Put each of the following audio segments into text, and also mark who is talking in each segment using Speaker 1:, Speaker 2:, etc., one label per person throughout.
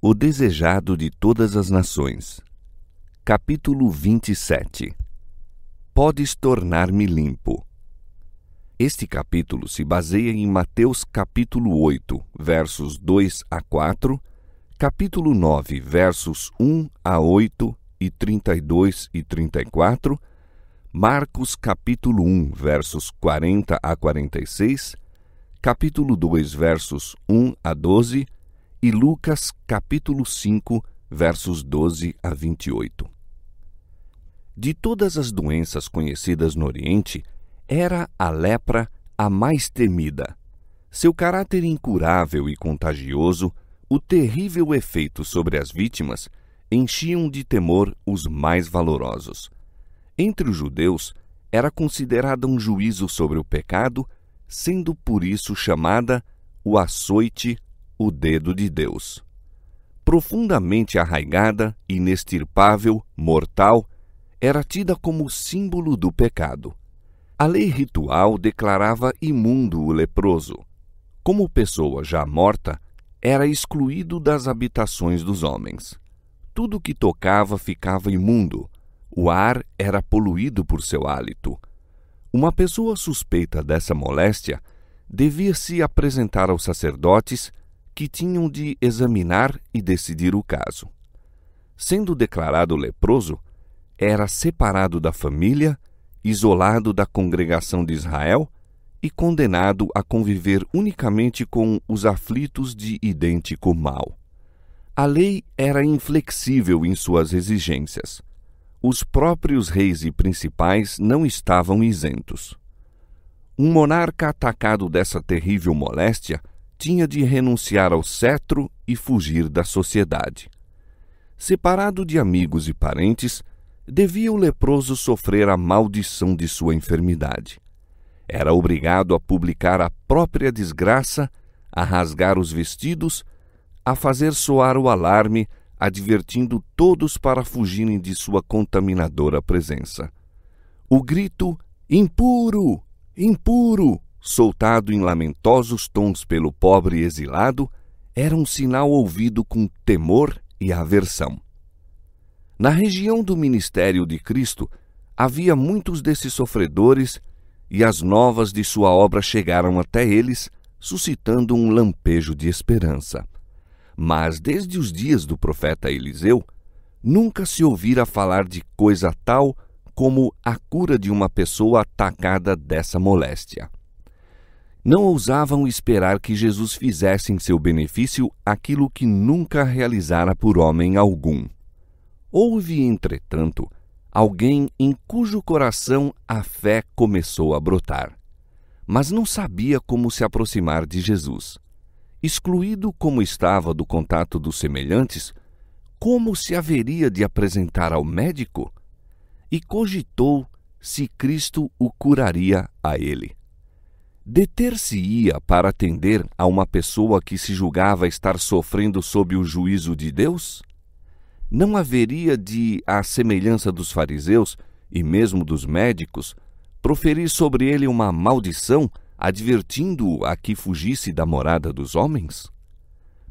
Speaker 1: O desejado de todas as nações. Capítulo 27. Podes tornar-me limpo. Este capítulo se baseia em Mateus capítulo 8, versos 2 a 4, capítulo 9, versos 1 a 8 e 32 e 34, Marcos capítulo 1, versos 40 a 46, capítulo 2, versos 1 a 12 e Lucas capítulo 5, versos 12 a 28. De todas as doenças conhecidas no Oriente, era a lepra a mais temida. Seu caráter incurável e contagioso, o terrível efeito sobre as vítimas, enchiam de temor os mais valorosos. Entre os judeus, era considerada um juízo sobre o pecado, sendo por isso chamada o açoite, o dedo de Deus. Profundamente arraigada, inextirpável, mortal, era tida como símbolo do pecado. A lei ritual declarava imundo o leproso. Como pessoa já morta, era excluído das habitações dos homens. Tudo que tocava ficava imundo. O ar era poluído por seu hálito. Uma pessoa suspeita dessa moléstia devia se apresentar aos sacerdotes, que tinham de examinar e decidir o caso. Sendo declarado leproso, era separado da família, isolado da congregação de Israel e condenado a conviver unicamente com os aflitos de idêntico mal. A lei era inflexível em suas exigências. Os próprios reis e principais não estavam isentos. Um monarca atacado dessa terrível moléstia tinha de renunciar ao cetro e fugir da sociedade. Separado de amigos e parentes, devia o leproso sofrer a maldição de sua enfermidade. Era obrigado a publicar a própria desgraça, a rasgar os vestidos, a fazer soar o alarme, advertindo todos para fugirem de sua contaminadora presença. O grito "Impuro! Impuro!", soltado em lamentosos tons pelo pobre exilado, era um sinal ouvido com temor e aversão. Na região do ministério de Cristo, havia muitos desses sofredores, e as novas de sua obra chegaram até eles, suscitando um lampejo de esperança. Mas desde os dias do profeta Eliseu, nunca se ouvira falar de coisa tal como a cura de uma pessoa atacada dessa moléstia. Não ousavam esperar que Jesus fizesse em seu benefício aquilo que nunca realizara por homem algum. Houve, entretanto, alguém em cujo coração a fé começou a brotar, mas não sabia como se aproximar de Jesus. Excluído como estava do contato dos semelhantes, como se haveria de apresentar ao médico? E cogitou se Cristo o curaria a ele. Deter-se-ia para atender a uma pessoa que se julgava estar sofrendo sob o juízo de Deus? Não haveria de, à semelhança dos fariseus e mesmo dos médicos, proferir sobre ele uma maldição, advertindo-o a que fugisse da morada dos homens?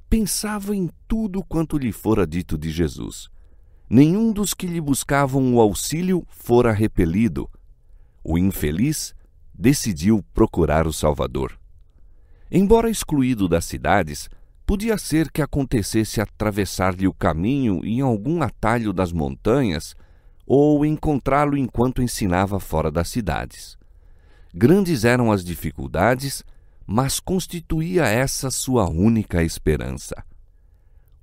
Speaker 1: Pensava em tudo quanto lhe fora dito de Jesus. Nenhum dos que lhe buscavam o auxílio fora repelido. O infeliz decidiu procurar o Salvador. Embora excluído das cidades, podia ser que acontecesse atravessar-lhe o caminho em algum atalho das montanhas ou encontrá-lo enquanto ensinava fora das cidades. Grandes eram as dificuldades, mas constituía essa sua única esperança.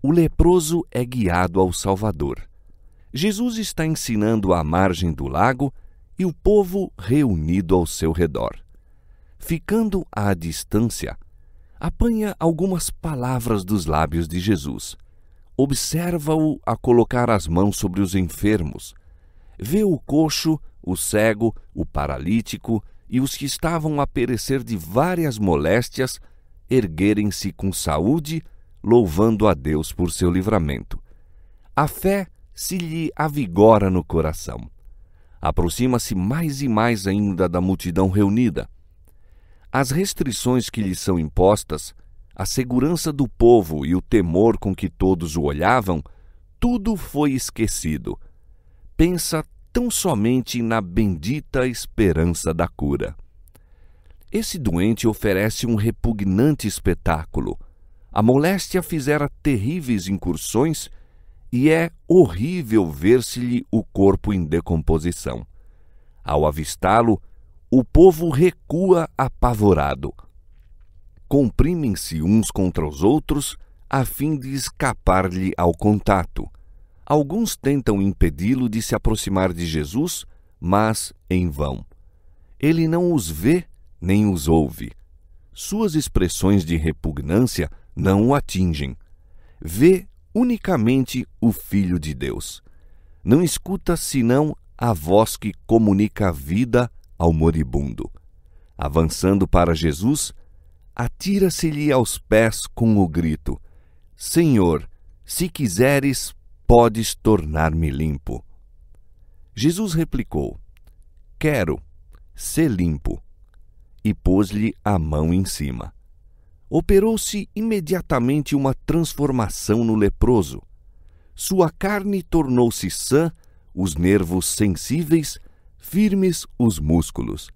Speaker 1: O leproso é guiado ao Salvador. Jesus está ensinando à margem do lago e o povo reunido ao seu redor. Ficando à distância, apanha algumas palavras dos lábios de Jesus. Observa-o a colocar as mãos sobre os enfermos. Vê o coxo, o cego, o paralítico e os que estavam a perecer de várias moléstias erguerem-se com saúde, louvando a Deus por seu livramento. A fé se lhe avigora no coração. Aproxima-se mais e mais ainda da multidão reunida. As restrições que lhe são impostas, a segurança do povo e o temor com que todos o olhavam, tudo foi esquecido. Pensa tão somente na bendita esperança da cura. Esse doente oferece um repugnante espetáculo. A moléstia fizera terríveis incursões e é horrível ver-se-lhe o corpo em decomposição. Ao avistá-lo, o povo recua apavorado. Comprimem-se uns contra os outros a fim de escapar-lhe ao contato. Alguns tentam impedi-lo de se aproximar de Jesus, mas em vão. Ele não os vê nem os ouve. Suas expressões de repugnância não o atingem. Vê unicamente o Filho de Deus. Não escuta senão a voz que comunica a vida ao moribundo. Avançando para Jesus, atira-se-lhe aos pés com o grito: Senhor, se quiseres, podes tornar-me limpo. Jesus replicou: Quero, sê limpo. E pôs-lhe a mão em cima. Operou-se imediatamente uma transformação no leproso. Sua carne tornou-se sã, os nervos sensíveis, firmes os músculos.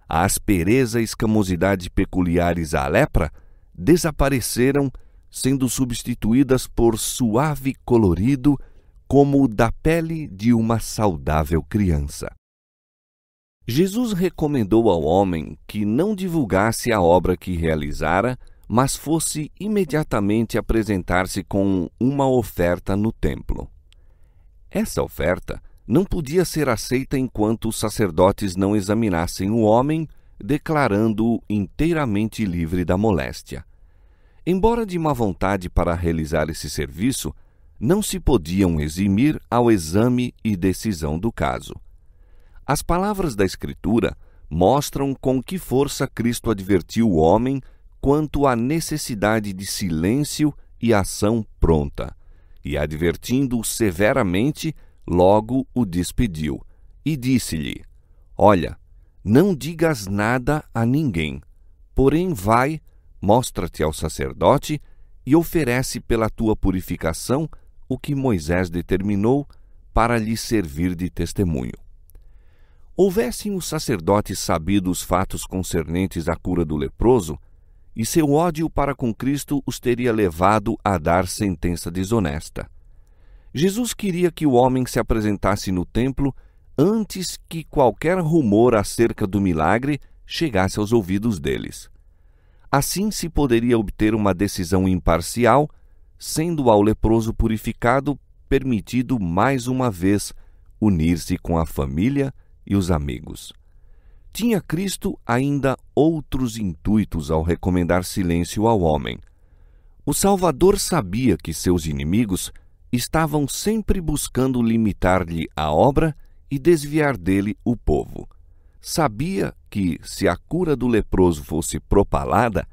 Speaker 1: A aspereza e escamosidade peculiares à lepra desapareceram, sendo substituídas por suave colorido, como o da pele de uma saudável criança. Jesus recomendou ao homem que não divulgasse a obra que realizara, mas fosse imediatamente apresentar-se com uma oferta no templo. Essa oferta não podia ser aceita enquanto os sacerdotes não examinassem o homem, declarando-o inteiramente livre da moléstia. Embora de má vontade para realizar esse serviço, não se podiam eximir ao exame e decisão do caso. As palavras da Escritura mostram com que força Cristo advertiu o homem quanto à necessidade de silêncio e ação pronta, e advertindo-o severamente, logo o despediu, e disse-lhe: Olha, não digas nada a ninguém, porém vai, mostra-te ao sacerdote e oferece pela tua purificação o que Moisés determinou para lhe servir de testemunho. Houvessem os sacerdotes sabido os fatos concernentes à cura do leproso, e seu ódio para com Cristo os teria levado a dar sentença desonesta. Jesus queria que o homem se apresentasse no templo antes que qualquer rumor acerca do milagre chegasse aos ouvidos deles. Assim se poderia obter uma decisão imparcial, sendo ao leproso purificado permitido mais uma vez unir-se com a família e os amigos. Tinha Cristo ainda outros intuitos ao recomendar silêncio ao homem. O Salvador sabia que seus inimigos estavam sempre buscando limitar-lhe a obra e desviar dele o povo. Sabia que, se a cura do leproso fosse propalada,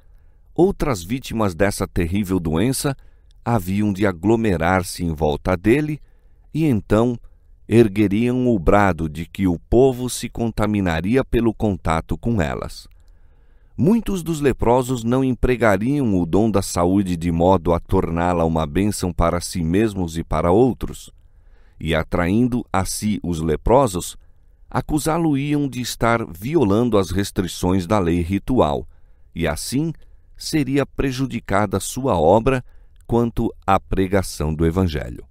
Speaker 1: outras vítimas dessa terrível doença haviam de aglomerar-se em volta dele e então ergueriam o brado de que o povo se contaminaria pelo contato com elas. Muitos dos leprosos não empregariam o dom da saúde de modo a torná-la uma bênção para si mesmos e para outros, e atraindo a si os leprosos, acusá-lo-iam de estar violando as restrições da lei ritual, e assim seria prejudicada sua obra quanto à pregação do Evangelho.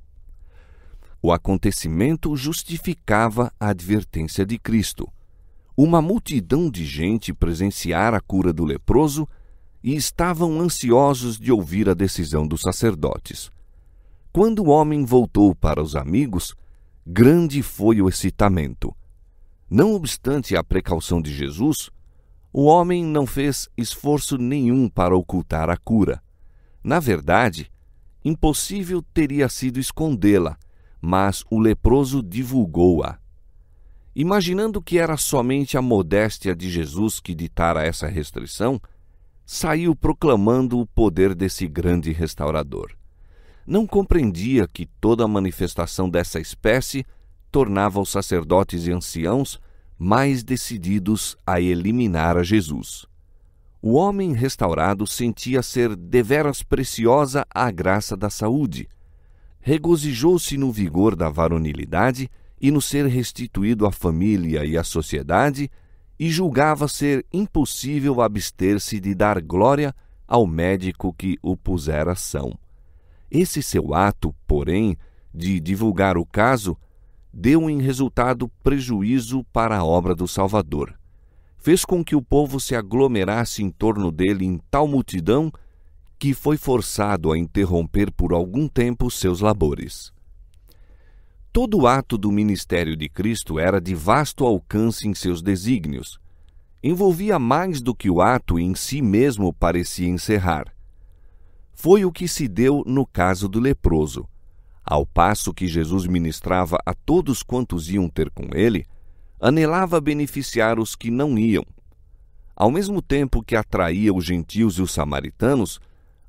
Speaker 1: O acontecimento justificava a advertência de Cristo. Uma multidão de gente presenciara a cura do leproso e estavam ansiosos de ouvir a decisão dos sacerdotes. Quando o homem voltou para os amigos, grande foi o excitamento. Não obstante a precaução de Jesus, o homem não fez esforço nenhum para ocultar a cura. Na verdade, impossível teria sido escondê-la, mas o leproso divulgou-a. Imaginando que era somente a modéstia de Jesus que ditara essa restrição, saiu proclamando o poder desse grande restaurador. Não compreendia que toda manifestação dessa espécie tornava os sacerdotes e anciãos mais decididos a eliminar a Jesus. o homem restaurado sentia ser deveras preciosa a graça da saúde. Regozijou-se no vigor da varonilidade e no ser restituído à família e à sociedade, e julgava ser impossível abster-se de dar glória ao médico que o pusera são. Esse seu ato, porém, de divulgar o caso, deu em resultado prejuízo para a obra do Salvador. Fez com que o povo se aglomerasse em torno dele em tal multidão que foi forçado a interromper por algum tempo seus labores. Todo o ato do ministério de Cristo era de vasto alcance em seus desígnios. Envolvia mais do que o ato em si mesmo parecia encerrar. Foi o que se deu no caso do leproso. Ao passo que Jesus ministrava a todos quantos iam ter com ele, anelava beneficiar os que não iam. Ao mesmo tempo que atraía os gentios e os samaritanos,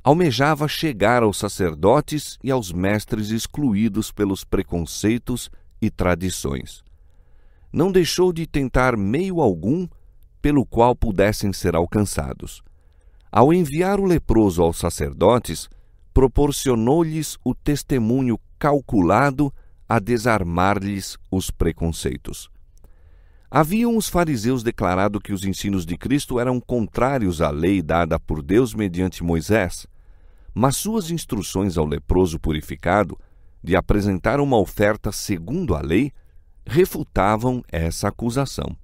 Speaker 1: almejava chegar aos sacerdotes e aos mestres excluídos pelos preconceitos e tradições. Não deixou de tentar meio algum pelo qual pudessem ser alcançados. Ao enviar o leproso aos sacerdotes, proporcionou-lhes o testemunho calculado a desarmar-lhes os preconceitos. Haviam os fariseus declarado que os ensinos de Cristo eram contrários à lei dada por Deus mediante Moisés, mas suas instruções ao leproso purificado de apresentar uma oferta segundo a lei refutavam essa acusação.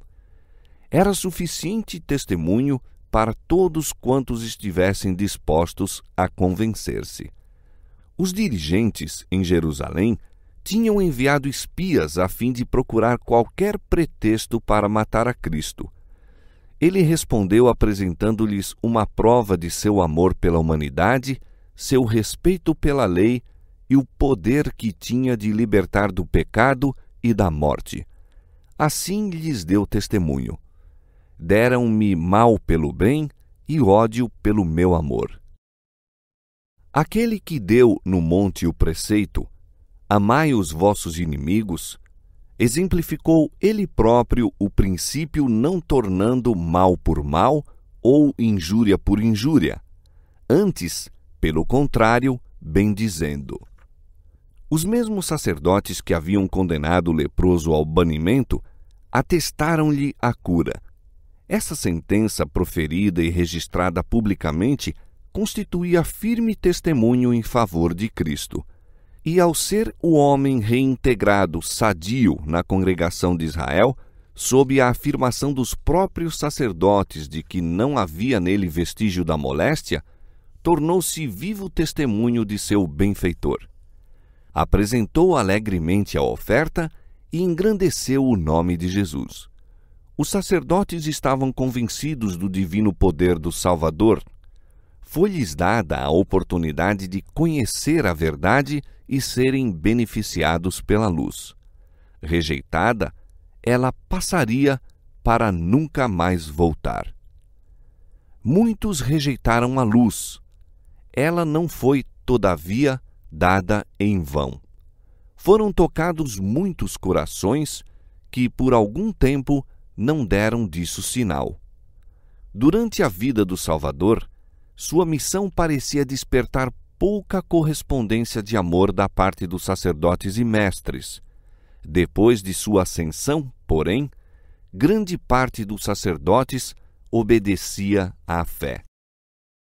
Speaker 1: Era suficiente testemunho para todos quantos estivessem dispostos a convencer-se. Os dirigentes em Jerusalém tinham enviado espias a fim de procurar qualquer pretexto para matar a Cristo. Ele respondeu apresentando-lhes uma prova de seu amor pela humanidade, seu respeito pela lei e o poder que tinha de libertar do pecado e da morte. Assim lhes deu testemunho: deram-me mal pelo bem e ódio pelo meu amor. Aquele que deu no monte o preceito, amai os vossos inimigos, exemplificou ele próprio o princípio não tornando mal por mal ou injúria por injúria, antes, pelo contrário, bendizendo. Os mesmos sacerdotes que haviam condenado o leproso ao banimento atestaram-lhe a cura. Essa sentença, proferida e registrada publicamente, constituía firme testemunho em favor de Cristo. E ao ser o homem reintegrado sadio na congregação de Israel, sob a afirmação dos próprios sacerdotes de que não havia nele vestígio da moléstia, tornou-se vivo testemunho de seu benfeitor. Apresentou alegremente a oferta e engrandeceu o nome de Jesus. Os sacerdotes estavam convencidos do divino poder do Salvador. Foi-lhes dada a oportunidade de conhecer a verdade e serem beneficiados pela luz. Rejeitada, ela passaria para nunca mais voltar. Muitos rejeitaram a luz. Ela não foi, todavia, dada em vão. Foram tocados muitos corações que, por algum tempo, não deram disso sinal. Durante a vida do Salvador, sua missão parecia despertar pouca correspondência de amor da parte dos sacerdotes e mestres. Depois de sua ascensão, porém, grande parte dos sacerdotes obedecia à fé.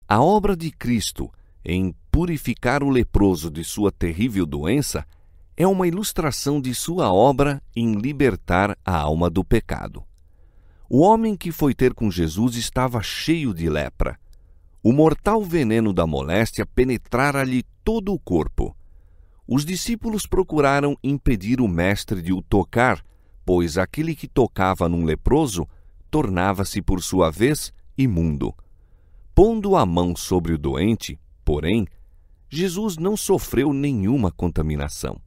Speaker 1: A obra de Cristo em purificar o leproso de sua terrível doença é uma ilustração de sua obra em libertar a alma do pecado. O homem que foi ter com Jesus estava cheio de lepra. O mortal veneno da moléstia penetrara-lhe todo o corpo. Os discípulos procuraram impedir o mestre de o tocar, pois aquele que tocava num leproso tornava-se, por sua vez, imundo. Pondo a mão sobre o doente, porém, Jesus não sofreu nenhuma contaminação.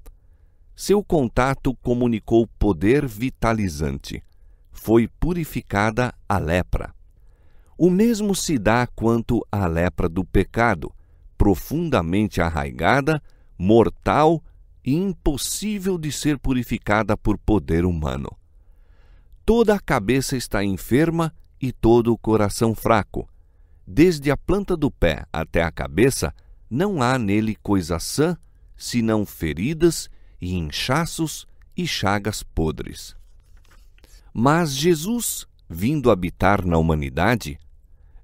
Speaker 1: Seu contato comunicou poder vitalizante. Foi purificada a lepra. O mesmo se dá quanto à lepra do pecado, profundamente arraigada, mortal e impossível de ser purificada por poder humano. Toda a cabeça está enferma e todo o coração fraco. desde a planta do pé até a cabeça, não há nele coisa sã, senão feridas e inchaços e chagas podres. Mas Jesus, vindo habitar na humanidade,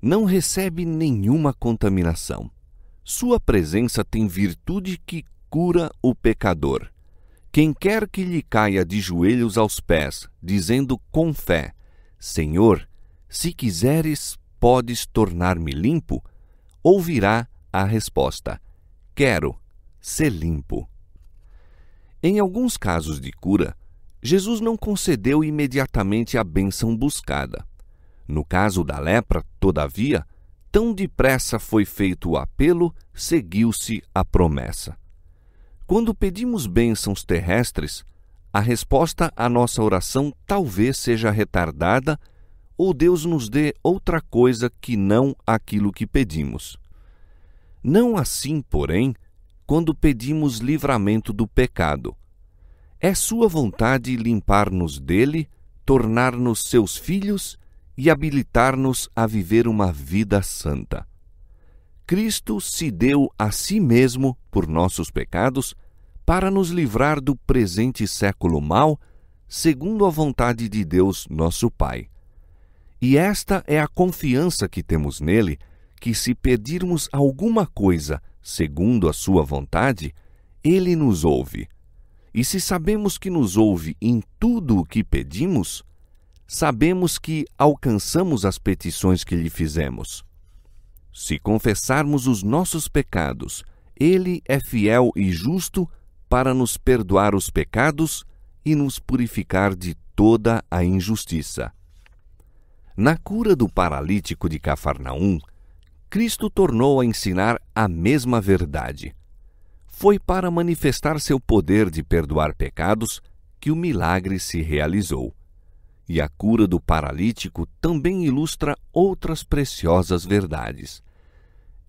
Speaker 1: não recebe nenhuma contaminação. Sua presença tem virtude que cura o pecador. Quem quer que lhe caia de joelhos aos pés, dizendo com fé: Senhor, se quiseres, podes tornar-me limpo, ouvirá a resposta: quero ser limpo. Em alguns casos de cura, Jesus não concedeu imediatamente a bênção buscada. No caso da lepra, todavia, tão depressa foi feito o apelo, seguiu-se a promessa. Quando pedimos bênçãos terrestres, a resposta à nossa oração talvez seja retardada ou Deus nos dê outra coisa que não aquilo que pedimos. Não assim, porém, quando pedimos livramento do pecado. É sua vontade limpar-nos dele, tornar-nos seus filhos e habilitar-nos a viver uma vida santa. Cristo se deu a si mesmo por nossos pecados para nos livrar do presente século mau, segundo a vontade de Deus, nosso Pai. E esta é a confiança que temos nele, que se pedirmos alguma coisa segundo a sua vontade, ele nos ouve. E se sabemos que nos ouve em tudo o que pedimos, sabemos que alcançamos as petições que lhe fizemos. Se confessarmos os nossos pecados, ele é fiel e justo para nos perdoar os pecados e nos purificar de toda a injustiça. Na cura do paralítico de Cafarnaum, Cristo tornou a ensinar a mesma verdade. Foi para manifestar seu poder de perdoar pecados que o milagre se realizou. E a cura do paralítico também ilustra outras preciosas verdades.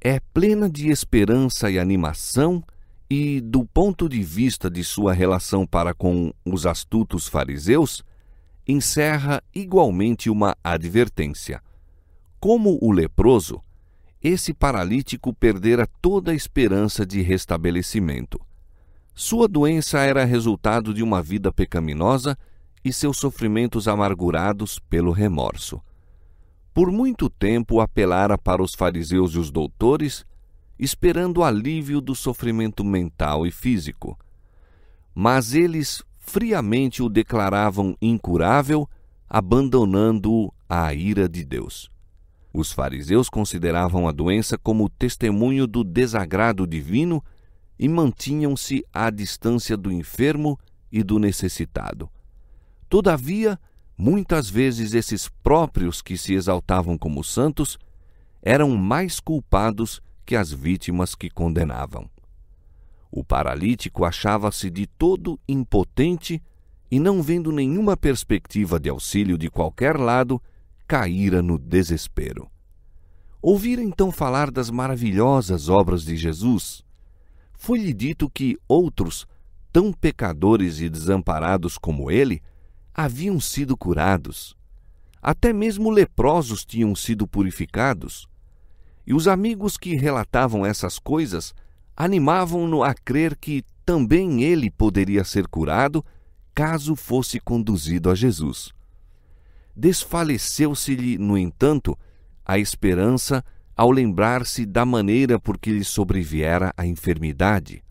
Speaker 1: É plena de esperança e animação e, do ponto de vista de sua relação para com os astutos fariseus, encerra igualmente uma advertência. Como o leproso, esse paralítico perdera toda a esperança de restabelecimento. Sua doença era resultado de uma vida pecaminosa e seus sofrimentos amargurados pelo remorso. Por muito tempo apelara para os fariseus e os doutores, esperando o alívio do sofrimento mental e físico. Mas eles friamente o declaravam incurável, abandonando-o à ira de Deus. Os fariseus consideravam a doença como testemunho do desagrado divino e mantinham-se à distância do enfermo e do necessitado. Todavia, muitas vezes esses próprios que se exaltavam como santos eram mais culpados que as vítimas que condenavam. O paralítico achava-se de todo impotente e, não vendo nenhuma perspectiva de auxílio de qualquer lado, caíra no desespero. Ouvira então falar das maravilhosas obras de Jesus. Foi-lhe dito que outros, tão pecadores e desamparados como ele, haviam sido curados. Até mesmo leprosos tinham sido purificados. E os amigos que relatavam essas coisas animavam-no a crer que também ele poderia ser curado caso fosse conduzido a Jesus. Desfaleceu-se-lhe, no entanto, a esperança ao lembrar-se da maneira por que lhe sobreviera a enfermidade.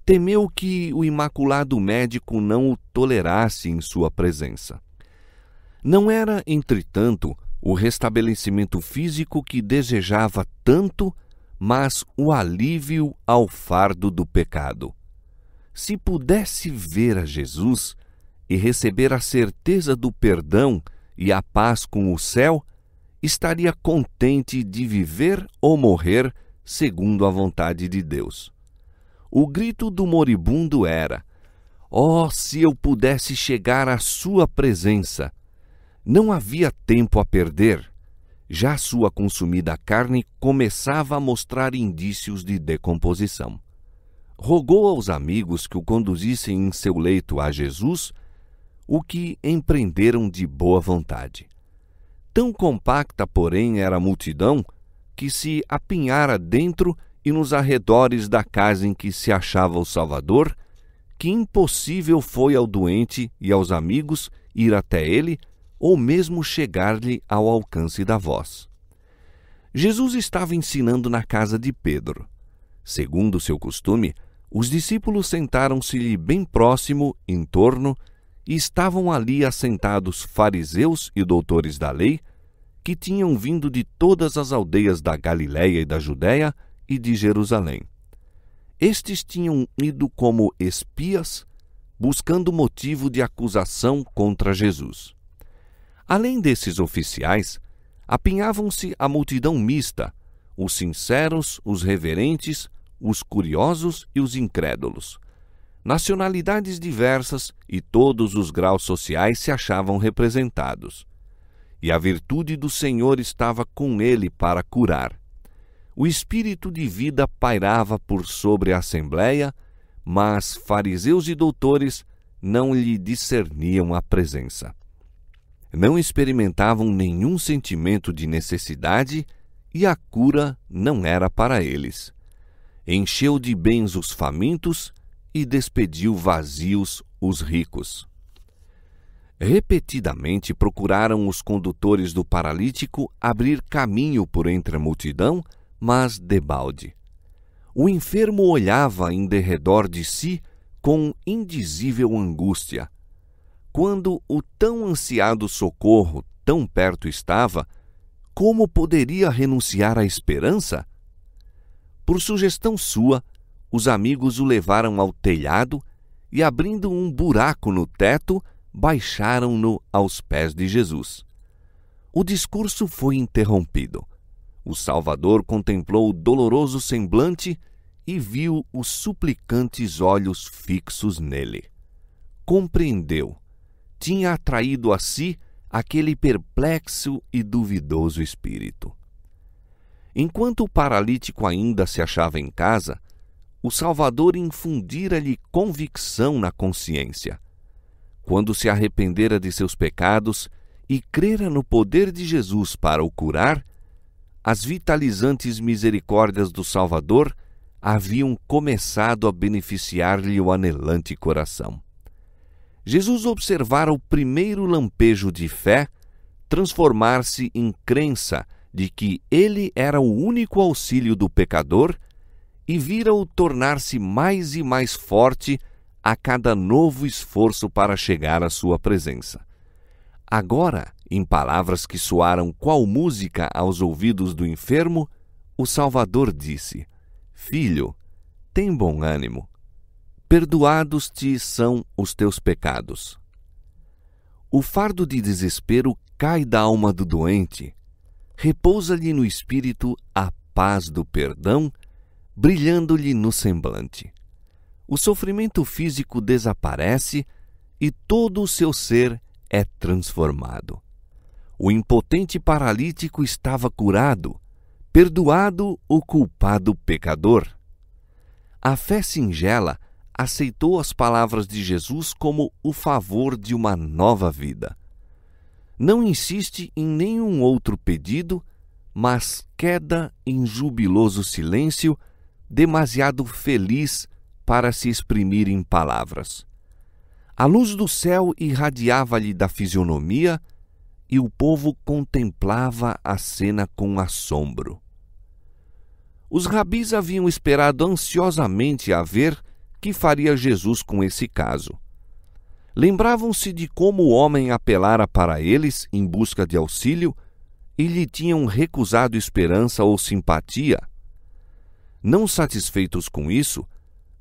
Speaker 1: Temeu que o imaculado médico não o tolerasse em sua presença. Não era, entretanto, o restabelecimento físico que desejava tanto, mas o alívio ao fardo do pecado. Se pudesse ver a Jesus e receber a certeza do perdão e a paz com o céu, estaria contente de viver ou morrer segundo a vontade de Deus. O grito do moribundo era: "Oh, se eu pudesse chegar à sua presença!" Não havia tempo a perder. Já sua consumida carne começava a mostrar indícios de decomposição. Rogou aos amigos que o conduzissem em seu leito a Jesus, o que empreenderam de boa vontade. Tão compacta, porém, era a multidão, que se apinhara dentro e nos arredores da casa em que se achava o Salvador, que impossível foi ao doente e aos amigos ir até ele, ou mesmo chegar-lhe ao alcance da voz. Jesus estava ensinando na casa de Pedro. Segundo seu costume, os discípulos sentaram-se-lhe bem próximo, em torno, e estavam ali assentados fariseus e doutores da lei, que tinham vindo de todas as aldeias da Galiléia e da Judéia e de Jerusalém. Estes tinham ido como espias, buscando motivo de acusação contra Jesus. Além desses oficiais, apinhavam-se a multidão mista, os sinceros, os reverentes, os curiosos e os incrédulos. Nacionalidades diversas e todos os graus sociais se achavam representados. E a virtude do Senhor estava com ele para curar. O espírito de vida pairava por sobre a assembleia, mas fariseus e doutores não lhe discerniam a presença. Não experimentavam nenhum sentimento de necessidade e a cura não era para eles. Encheu de bens os famintos e despediu vazios os ricos. Repetidamente procuraram os condutores do paralítico abrir caminho por entre a multidão, mas debalde. O enfermo olhava em derredor de si com indizível angústia. Quando o tão ansiado socorro tão perto estava, como poderia renunciar à esperança? Por sugestão sua, os amigos o levaram ao telhado e, abrindo um buraco no teto, baixaram-no aos pés de Jesus. O discurso foi interrompido. O Salvador contemplou o doloroso semblante e viu os suplicantes olhos fixos nele. Compreendeu. Tinha atraído a si aquele perplexo e duvidoso espírito. Enquanto o paralítico ainda se achava em casa, o Salvador infundira-lhe convicção na consciência. Quando se arrependera de seus pecados e crera no poder de Jesus para o curar, as vitalizantes misericórdias do Salvador haviam começado a beneficiar-lhe o anelante coração. Jesus observara o primeiro lampejo de fé transformar-se em crença de que ele era o único auxílio do pecador e vira-o tornar-se mais e mais forte a cada novo esforço para chegar à sua presença. Agora, em palavras que soaram qual música aos ouvidos do enfermo, o Salvador disse: Filho, tem bom ânimo. Perdoados te são os teus pecados. O fardo de desespero cai da alma do doente. Repousa-lhe no espírito a paz do perdão, brilhando-lhe no semblante. O sofrimento físico desaparece e todo o seu ser é transformado. O impotente paralítico estava curado, perdoado o culpado pecador. A fé singela aceitou as palavras de Jesus como o favor de uma nova vida. Não insiste em nenhum outro pedido, mas queda em jubiloso silêncio, demasiado feliz para se exprimir em palavras. A luz do céu irradiava-lhe da fisionomia e o povo contemplava a cena com assombro. Os rabis haviam esperado ansiosamente a ver que faria Jesus com esse caso. Lembravam-se de como o homem apelara para eles em busca de auxílio e lhe tinham recusado esperança ou simpatia. Não satisfeitos com isso,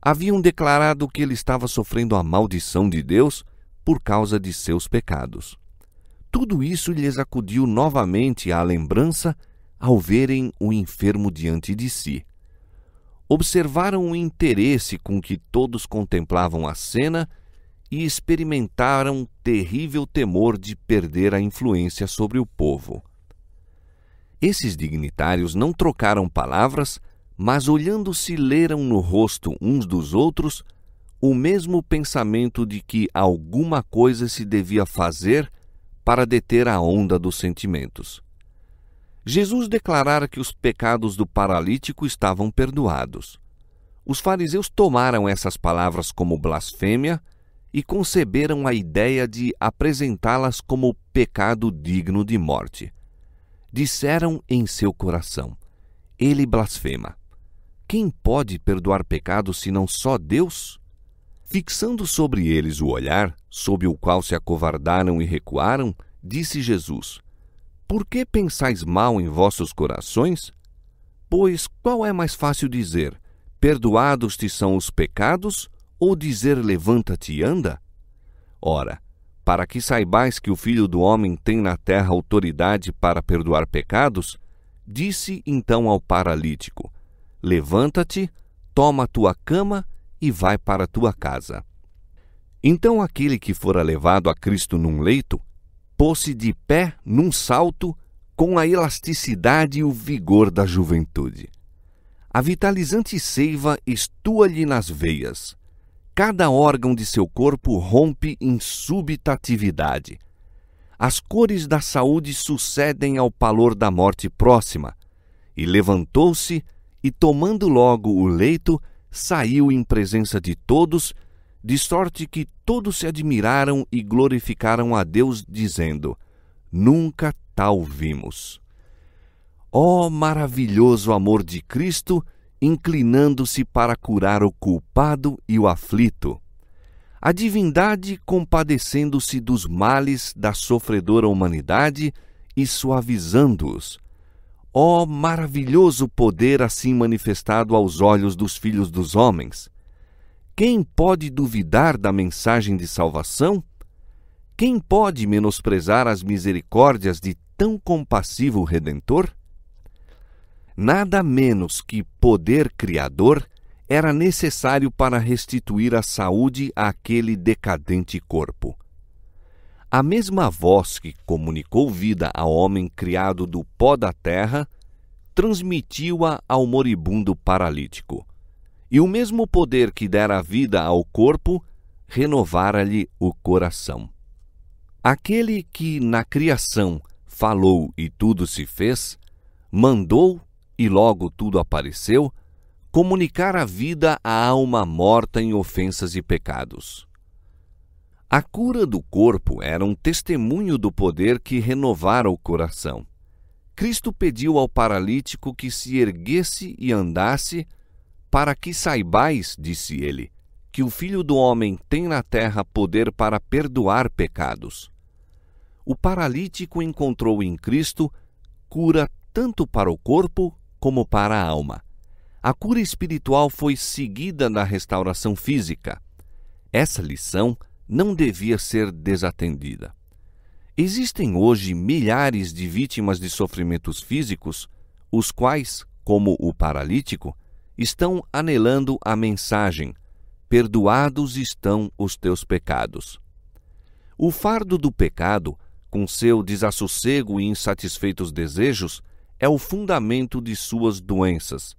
Speaker 1: haviam declarado que ele estava sofrendo a maldição de Deus por causa de seus pecados. Tudo isso lhes acudiu novamente à lembrança ao verem o enfermo diante de si. Observaram o interesse com que todos contemplavam a cena e experimentaram terrível temor de perder a influência sobre o povo. Esses dignitários não trocaram palavras, mas olhando-se leram no rosto uns dos outros o mesmo pensamento de que alguma coisa se devia fazer para deter a onda dos sentimentos. Jesus declarara que os pecados do paralítico estavam perdoados. Os fariseus tomaram essas palavras como blasfêmia e conceberam a ideia de apresentá-las como pecado digno de morte. Disseram em seu coração: ele blasfema. Quem pode perdoar pecados senão só Deus? Fixando sobre eles o olhar, sob o qual se acovardaram e recuaram, disse Jesus: por que pensais mal em vossos corações? Pois qual é mais fácil dizer: perdoados te são os pecados, ou dizer: levanta-te e anda? Ora, para que saibais que o Filho do Homem tem na terra autoridade para perdoar pecados, disse então ao paralítico: levanta-te, toma a tua cama e vai para a tua casa. Então aquele que fora levado a Cristo num leito, pôs-se de pé num salto com a elasticidade e o vigor da juventude. A vitalizante seiva estua-lhe nas veias. Cada órgão de seu corpo rompe em súbita atividade. As cores da saúde sucedem ao pálor da morte próxima. E levantou-se e, tomando logo o leito, saiu em presença de todos, de sorte que todos se admiraram e glorificaram a Deus, dizendo: nunca tal vimos. Ó maravilhoso amor de Cristo, inclinando-se para curar o culpado e o aflito. A divindade compadecendo-se dos males da sofredora humanidade e suavizando-os. Ó maravilhoso poder assim manifestado aos olhos dos filhos dos homens! Quem pode duvidar da mensagem de salvação? Quem pode menosprezar as misericórdias de tão compassivo Redentor? Nada menos que poder criador era necessário para restituir a saúde àquele decadente corpo. A mesma voz que comunicou vida ao homem criado do pó da terra, transmitiu-a ao moribundo paralítico. E o mesmo poder que dera vida ao corpo, renovara-lhe o coração. Aquele que na criação falou e tudo se fez, mandou e logo tudo apareceu, comunicar a vida à alma morta em ofensas e pecados. A cura do corpo era um testemunho do poder que renovara o coração. Cristo pediu ao paralítico que se erguesse e andasse, para que saibais, disse ele, que o Filho do Homem tem na terra poder para perdoar pecados. O paralítico encontrou em Cristo cura tanto para o corpo como para a alma. A cura espiritual foi seguida da restauração física. Essa lição não devia ser desatendida. Existem hoje milhares de vítimas de sofrimentos físicos, os quais, como o paralítico, estão anelando a mensagem: perdoados estão os teus pecados. O fardo do pecado, com seu desassossego e insatisfeitos desejos, é o fundamento de suas doenças.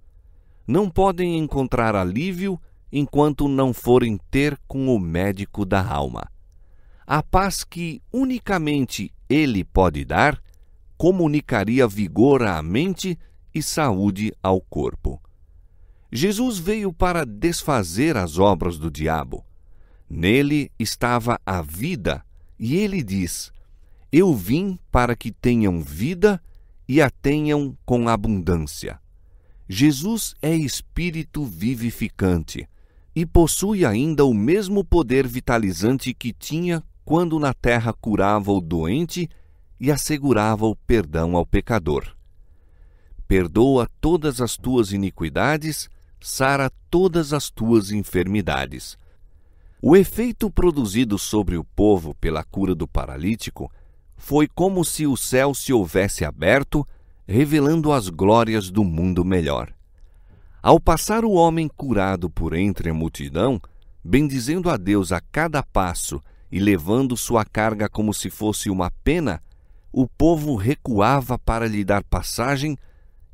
Speaker 1: Não podem encontrar alívio enquanto não forem ter com o médico da alma. A paz que unicamente ele pode dar, comunicaria vigor à mente e saúde ao corpo. Jesus veio para desfazer as obras do diabo. Nele estava a vida, e ele diz: eu vim para que tenham vida e a tenham com abundância. Jesus é espírito vivificante e possui ainda o mesmo poder vitalizante que tinha quando na terra curava o doente e assegurava o perdão ao pecador. Perdoa todas as tuas iniquidades, sara todas as tuas enfermidades. O efeito produzido sobre o povo pela cura do paralítico foi como se o céu se houvesse aberto, revelando as glórias do mundo melhor. Ao passar o homem curado por entre a multidão, bendizendo a Deus a cada passo e levando sua carga como se fosse uma pena, o povo recuava para lhe dar passagem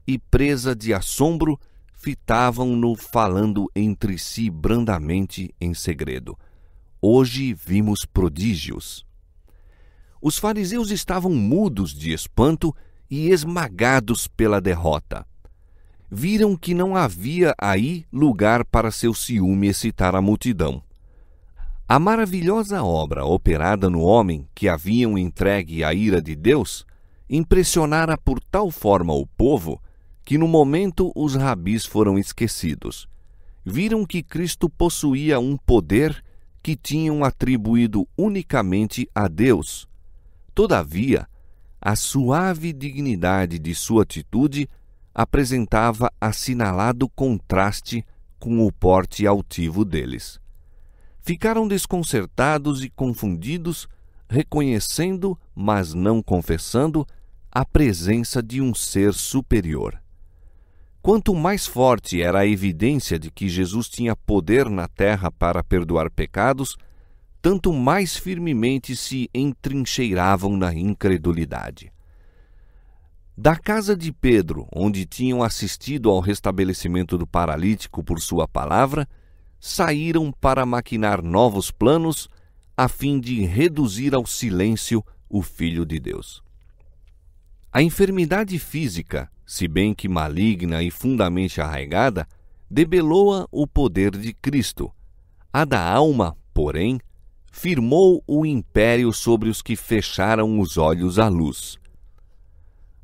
Speaker 1: e, presa de assombro, fitavam-no falando entre si brandamente em segredo: hoje vimos prodígios. Os fariseus estavam mudos de espanto e esmagados pela derrota. Viram que não havia aí lugar para seu ciúme excitar a multidão. A maravilhosa obra operada no homem que haviam entregue à ira de Deus impressionara por tal forma o povo que no momento os rabis foram esquecidos. Viram que Cristo possuía um poder que tinham atribuído unicamente a Deus. Todavia, a suave dignidade de sua atitude apresentava assinalado contraste com o porte altivo deles. Ficaram desconcertados e confundidos, reconhecendo, mas não confessando, a presença de um ser superior. Quanto mais forte era a evidência de que Jesus tinha poder na terra para perdoar pecados, tanto mais firmemente se entrincheiravam na incredulidade. Da casa de Pedro, onde tinham assistido ao restabelecimento do paralítico por sua palavra, saíram para maquinar novos planos a fim de reduzir ao silêncio o Filho de Deus. A enfermidade física, se bem que maligna e fundamente arraigada, debelou-a o poder de Cristo. A da alma, porém, firmou o império sobre os que fecharam os olhos à luz.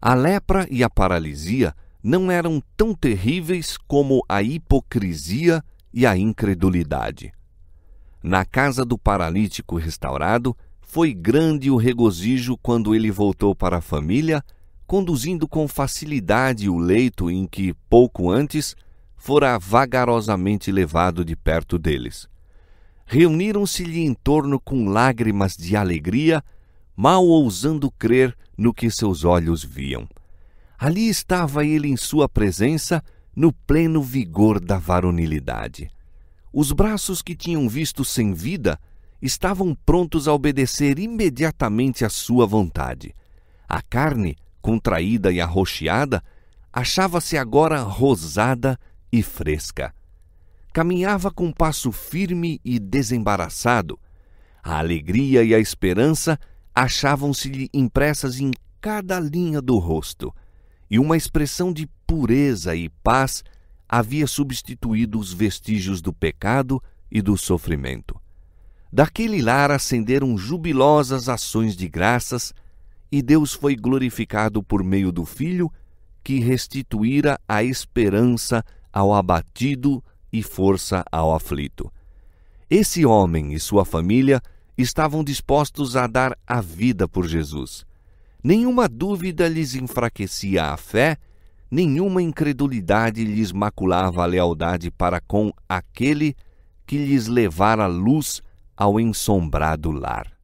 Speaker 1: A lepra e a paralisia não eram tão terríveis como a hipocrisia e a incredulidade. Na casa do paralítico restaurado, foi grande o regozijo quando ele voltou para a família, conduzindo com facilidade o leito em que, pouco antes, fora vagarosamente levado de perto deles. Reuniram-se-lhe em torno com lágrimas de alegria, mal ousando crer no que seus olhos viam. Ali estava ele em sua presença, no pleno vigor da varonilidade. Os braços que tinham visto sem vida estavam prontos a obedecer imediatamente à sua vontade. A carne, contraída e arroxeada, achava-se agora rosada e fresca. Caminhava com passo firme e desembaraçado. A alegria e a esperança achavam-se-lhe impressas em cada linha do rosto, e uma expressão de pureza e paz havia substituído os vestígios do pecado e do sofrimento. Daquele lar ascenderam jubilosas ações de graças, e Deus foi glorificado por meio do Filho, que restituíra a esperança ao abatido e força ao aflito. Esse homem e sua família estavam dispostos a dar a vida por Jesus. Nenhuma dúvida lhes enfraquecia a fé, nenhuma incredulidade lhes maculava a lealdade para com aquele que lhes levara luz ao ensombrado lar.